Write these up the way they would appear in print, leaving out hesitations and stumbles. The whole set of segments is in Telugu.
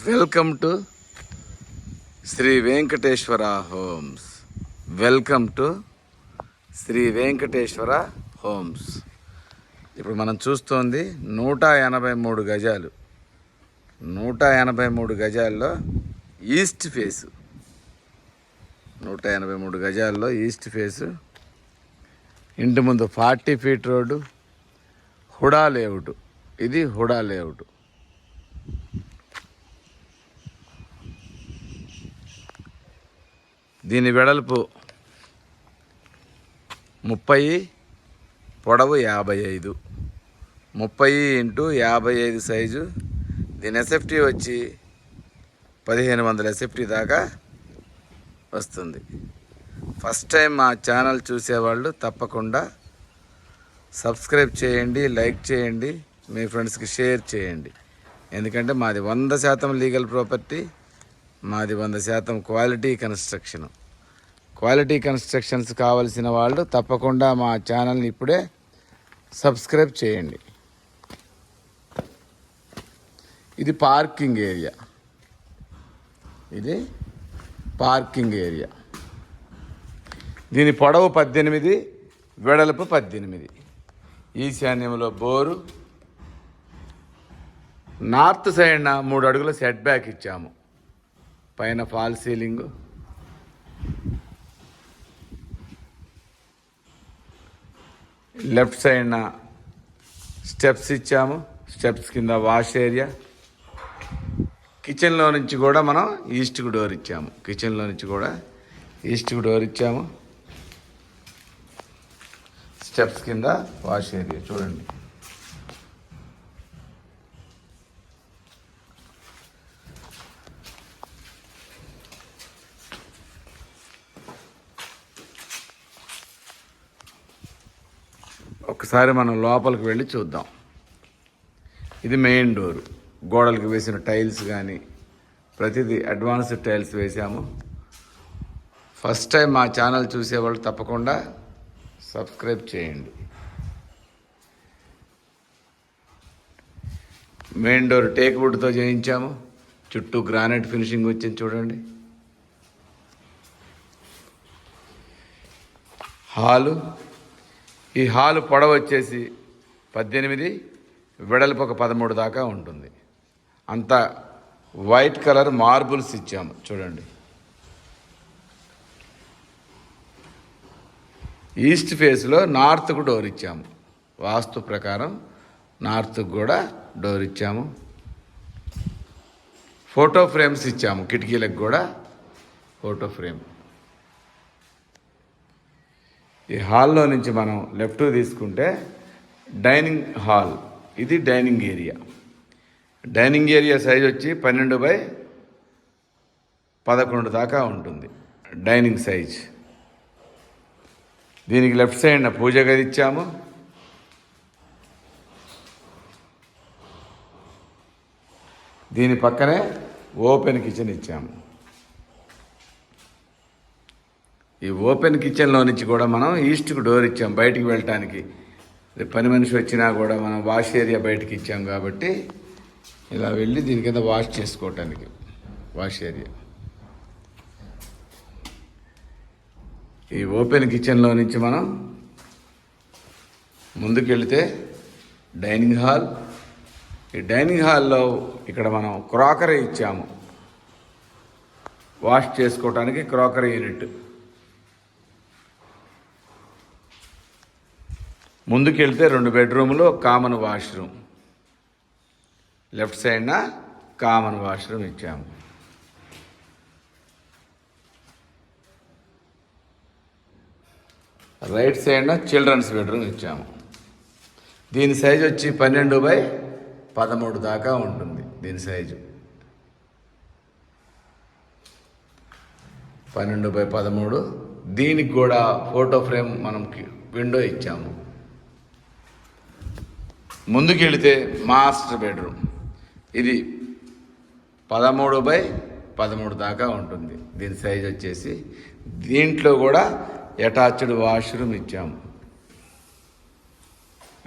Welcome to Sri Venkateswara Homes. Welcome to Sri Venkateswara Homes. ఇప్పుడు మనం చూస్తోంది 183 గజాలు. 183 గజాల్లో ఈస్ట్ ఫేసు. 183 గజాల్లో ఈస్ట్ ఫేసు. ఇంటి ముందు 40 ఫీట్ రోడ్డు. హుడా లేఅవుట్. ఇది హుడా లేఅవుట్. దీని వెడల్పు 30, పొడవు 55. 30 × 55 సైజు. దీని ఎస్ఎఫ్టీ వచ్చి 1500 ఎస్ఎఫ్టీ దాకా వస్తుంది. ఫస్ట్ టైం మా ఛానల్ చూసేవాళ్ళు తప్పకుండా సబ్స్క్రైబ్ చేయండి, లైక్ చేయండి, మీ ఫ్రెండ్స్కి షేర్ చేయండి. ఎందుకంటే మాది 100% లీగల్ ప్రాపర్టీ. మాది 100% క్వాలిటీ కన్స్ట్రక్షన్. క్వాలిటీ కన్స్ట్రక్షన్స్ కావాల్సిన వాళ్ళు తప్పకుండా మా ఛానల్ని ఇప్పుడే సబ్స్క్రైబ్ చేయండి. ఇది పార్కింగ్ ఏరియా. ఇది పార్కింగ్ ఏరియా. దీని పొడవు 18, వెడల్పు 18. ఈశాన్యంలో బోరు. నార్త్ సైడ్న 3 అడుగుల సెట్ బ్యాక్ ఇచ్చాము. పైన ఫాల్ సీలింగు. లెఫ్ట్ సైడ్న స్టెప్స్ ఇచ్చాము. స్టెప్స్ కింద వాష్ ఏరియా. కిచెన్లో నుంచి కూడా మనం ఈస్ట్కి డోర్ ఇచ్చాము. కిచెన్లో నుంచి కూడా ఈస్ట్కి డోర్ ఇచ్చాము. స్టెప్స్ కింద వాష్ ఏరియా చూడండి. ఒకసారి మనం లోపలికి వెళ్ళి చూద్దాం. ఇది మెయిన్ డోరు. గోడలకు వేసిన టైల్స్ కానీ ప్రతిదీ అడ్వాన్స్డ్ టైల్స్ వేసాము. ఫస్ట్ టైం మా ఛానల్ చూసేవాళ్ళు తప్పకుండా సబ్స్క్రైబ్ చేయండి. మెయిన్ డోర్ టేక్ వుడ్తో చేయించాము. చుట్టూ గ్రానైట్ ఫినిషింగ్ వచ్చింది చూడండి. హాలు. ఈ హాలు పొడవు వచ్చేసి 18, వెడల్పు ఒక 13 దాకా ఉంటుంది. అంతా వైట్ కలర్ మార్బుల్స్ ఇచ్చాము చూడండి. ఈస్ట్ ఫేస్లో నార్త్కు డోర్ ఇచ్చాము. వాస్తు ప్రకారం నార్త్కు కూడా డోర్ ఇచ్చాము. ఫోటో ఫ్రేమ్స్ ఇచ్చాము. కిటికీలకు కూడా ఫోటో ఫ్రేమ్. ఈ హాల్లో నుంచి మనం లెఫ్ట్ తీసుకుంటే డైనింగ్ హాల్. ఇది dining area. Dining area size వచ్చి 12/11 దాకా ఉంటుంది డైనింగ్ సైజ్. దీనికి లెఫ్ట్ సైడ్న పూజ గది ఇచ్చాము. దీని పక్కనే ఓపెన్ కిచెన్ ఇచ్చాము. ఈ ఓపెన్ కిచెన్లో నుంచి కూడా మనం ఈస్ట్కి డోర్ ఇచ్చాం బయటికి వెళ్ళటానికి. పని మనిషి వచ్చినా కూడా మనం వాష్ ఏరియా బయటికి ఇచ్చాం కాబట్టి ఇలా వెళ్ళి దీని కింద వాష్ చేసుకోవటానికి వాష్ ఏరియా. ఈ ఓపెన్ కిచెన్లో నుంచి మనం ముందుకు వెళితే డైనింగ్ హాల్. ఈ డైనింగ్ హాల్లో ఇక్కడ మనం క్రాకరీ ఇచ్చాము. వాష్ చేసుకోవటానికి క్రాకరీ యూనిట్. ముందుకు వెళ్తే 2 బెడ్రూములు, కామన్ వాష్రూమ్. లెఫ్ట్ సైడ్న కామన్ వాష్రూమ్ ఇచ్చాము. రైట్ సైడ్న చిల్డ్రన్స్ బెడ్రూమ్ ఇచ్చాము. దీని సైజు వచ్చి 12/13 దాకా ఉంటుంది. దీని సైజు 12/13. దీనికి కూడా ఫోటో ఫ్రేమ్ మనం విండో ఇచ్చాము. ముందుకు వెళితే మాస్టర్ బెడ్రూమ్. ఇది 13/13 దాకా ఉంటుంది. దీని సైజ్ వచ్చేసి. దీంట్లో కూడా అటాచ్డ్ వాష్రూమ్ ఇచ్చాము.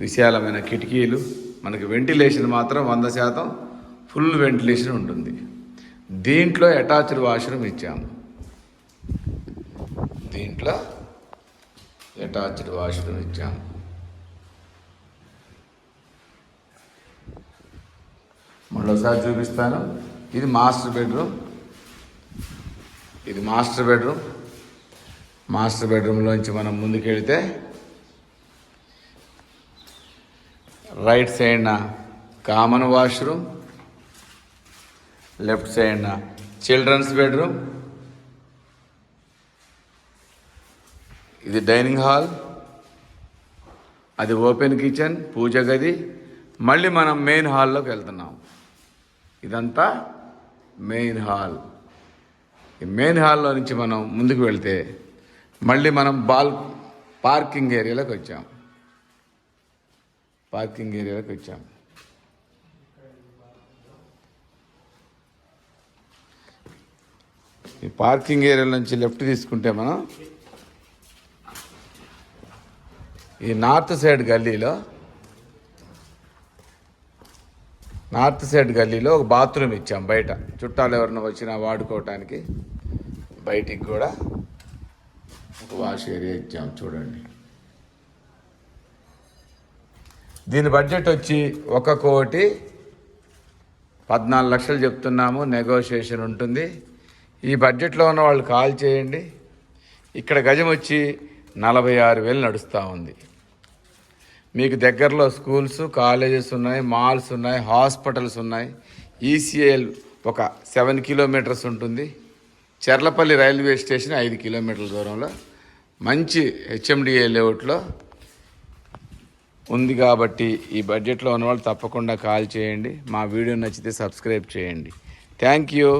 విశాలమైన కిటికీలు. మనకి వెంటిలేషన్ మాత్రం 100% ఫుల్ వెంటిలేషన్ ఉంటుంది. దీంట్లో అటాచ్డ్ వాష్రూమ్ ఇచ్చాము. దీంట్లో అటాచ్డ్ వాష్రూమ్ ఇచ్చాము. మళ్ళీసారి చూపిస్తాను. ఇది మాస్టర్ బెడ్రూమ్. ఇది మాస్టర్ బెడ్రూమ్. మాస్టర్ బెడ్రూమ్లోంచి మనం ముందుకెళ్తే రైట్ సైడ్న కామన్ వాష్రూమ్, లెఫ్ట్ సైడ్న చిల్డ్రన్స్ బెడ్రూమ్. ఇది డైనింగ్ హాల్, అది ఓపెన్ కిచెన్, పూజ గది. మళ్ళీ మనం మెయిన్ హాల్లోకి వెళ్తున్నాం. ఇదంతా మెయిన్ హాల్. ఈ మెయిన్ హాల్లో నుంచి మనం ముందుకు వెళ్తే మళ్ళీ మనం పార్కింగ్ ఏరియాలోకి వచ్చాం. పార్కింగ్ ఏరియాలోకి వచ్చాం. ఈ పార్కింగ్ ఏరియా నుంచి లెఫ్ట్ తీసుకుంటే మనం ఈ నార్త్ సైడ్ గల్లీలో ఒక బాత్రూమ్ ఇచ్చాం. బయట చుట్టాలు ఎవరైనా వచ్చినా వాడుకోవటానికి బయటికి కూడా ఒక వాష్ ఏరియా ఇచ్చాం. చూడండి, దీని బడ్జెట్ వచ్చి 1,14,00,000 చెప్తున్నాము. నెగోషియేషన్ ఉంటుంది. ఈ బడ్జెట్లో ఉన్న వాళ్ళు కాల్ చేయండి. ఇక్కడ గజం వచ్చి 46,000 నడుస్తూ ఉంది. మీకు దగ్గరలో స్కూల్స్, కాలేజెస్ ఉన్నాయి, మాల్స్ ఉన్నాయి, హాస్పిటల్స్ ఉన్నాయి. ఈసీఎల్ ఒక 7 కిలోమీటర్స్ ఉంటుంది. చెర్లపల్లి రైల్వే స్టేషన్ 5 కిలోమీటర్ల దూరంలో మంచి హెచ్ఎండిఏ లేఅవుట్లో ఉంది. కాబట్టి ఈ బడ్జెట్లో ఉన్నవాళ్ళు తప్పకుండా కాల్ చేయండి. మా వీడియో నచ్చితే సబ్స్క్రైబ్ చేయండి. Thank you.